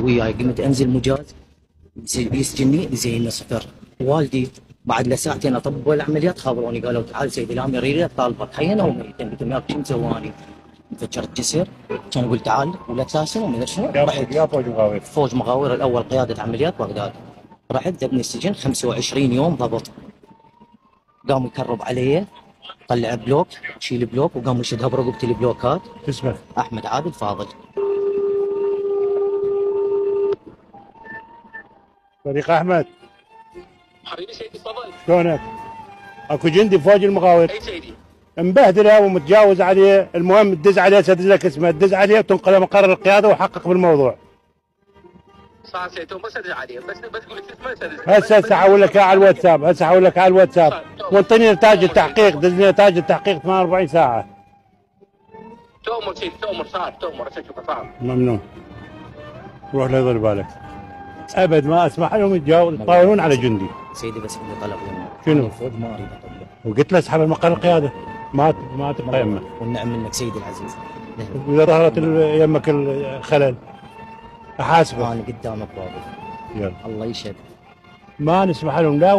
وياي قمت انزل مجاز يسجني زين صفر. والدي بعد لساعتين اطبوا العمليات خبروني قالوا تعال سيدي الامير يريد طالبك حيا او ميتا. قلت لهم ياك شو مسواني؟ فجرت جسر. كان يقول تعال ولا تاسم وما ادري شنو. رحت يا فوج مغاوير. فوج مغاوير الاول قياده عمليات بغداد. رحت ذبني السجن 25 يوم ضبط. قام يكرب علي طلع بلوك شيل بلوك وقام يشدها برقبتي البلوكات. اسمه احمد عادل فاضل. صديق احمد حبيبي سيدي تفضل. شلونك؟ اكو جندي فوج المغاوير اي سيدي. مبهدله ومتجاوز عليه، المهم تدز عليه سدز لك اسمه، تدز عليه وتنقله مقر القياده وحقق بالموضوع. صار سيدي ما سدد عليه بس تقول لك اسمه سدد. هسه احول لك على الواتساب، هسه احول لك على الواتساب وانطيني نتاج التحقيق، دز لي نتاج التحقيق 48 ساعه. تؤمر سيدي تؤمر صار تؤمر صار. ممنون. روح لا يضل بالك. ابد ما اسمح لهم يتطاولون على جندي. سيدي بس عندي طلب منك. شنو؟ الفوج ما اريد اطلع. وقلت له اسحب المقر القياده ما تبقى يمه. والنعم منك سيدي العزيز. واذا ظهرت يمك الخلل احاسبه. انا قدامك بابا. يلا الله يشهد. ما نسمح لهم لا